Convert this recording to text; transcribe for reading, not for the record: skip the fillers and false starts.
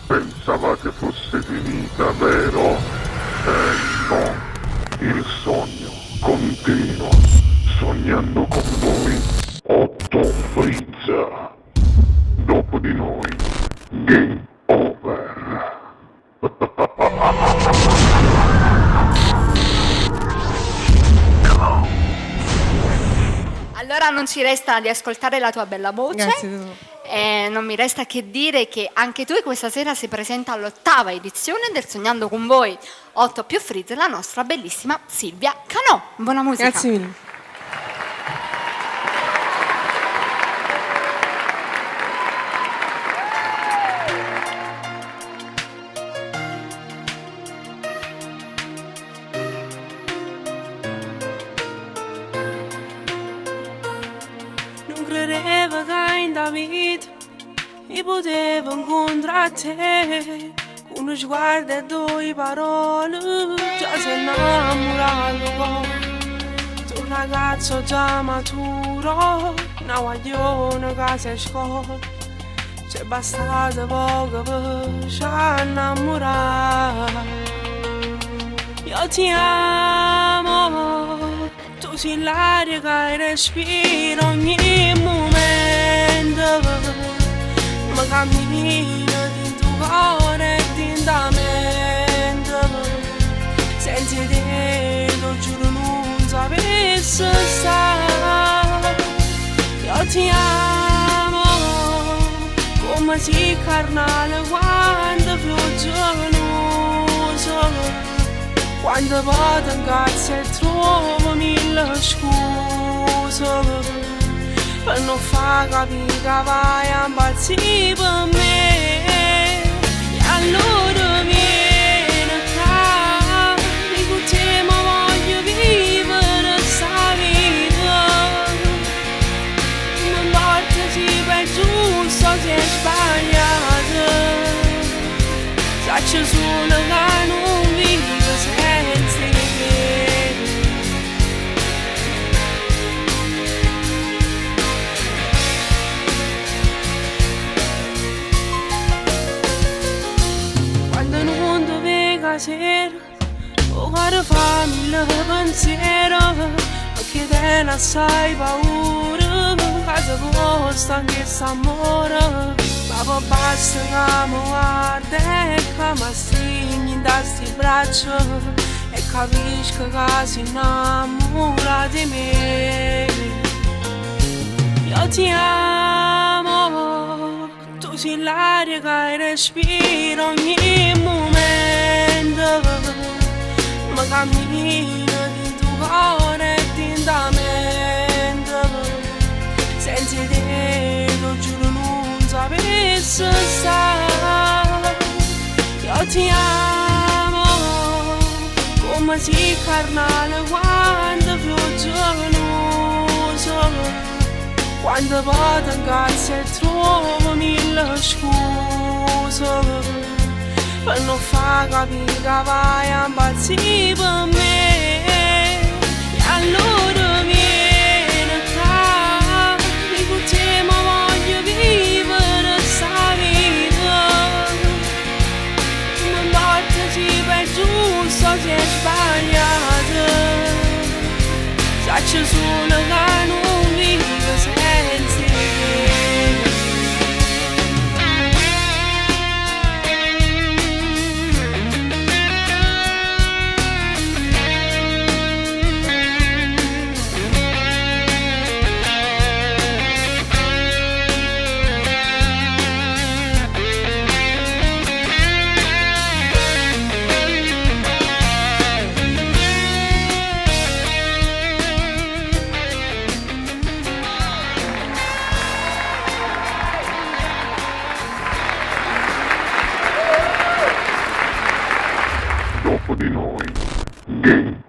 Pensavate fosse finita, vero? No, il sogno continua, sognando con voi, Otto Frizza. Dopo di noi, game over. Allora non ci resta di ascoltare la tua bella voce. Grazie tesoro. E non mi resta che dire che anche tu questa sera si presenta all'8ª edizione del Sognando con voi 8 più Frizz, la nostra bellissima Silvia Canò. Buona musica. Grazie mille. Non credevo che in da vita mi potevo incontrare te. Con uno sguardo e due parole già sei innamorato. Tu un ragazzo già maturo, una guaglione che sei scuola. C'è bastato poco per ci innamorare. Io ti amo, tu sei l'aria che respiro ogni momento. Ma cammino dentro cuore e dentro la mente. Senza te, lo giuro, non sapessi stare. Io ti amo, come si carnale quando pioggianoso. Quando vado in casa e trovo mille scuse per non far capire che vai a impazzire per me. E allora vieni qua, di con te ma voglio vivere sta vita. Non importa se per giusto se è sbagliato, sacci solo che non vivo senza te. Quando non dovevo sera, o quando fammi il pensiero, perché te ne sai paura, che ti costa anche s'amore. Ma poi basta che mi guardi e che mi stringi in sti braccia e capisco che si innamora di me. Io ti amo, tu sei l'aria che respiro ogni momento. Ma cammino dentro cuore e dentro la mente. Senza te, lo giuro, non sapessi stare. Io ti amo, come si carnale quando pioggianoso. Quando vado in casa e trovo mille scuse per non far capire che vai a impazzire per me. E allora vieni qua, di con te ma voglio vivere sta vita. Non importa se per giusto se è sbagliato, sacci solo che non vivo senza te. Dopo di noi, game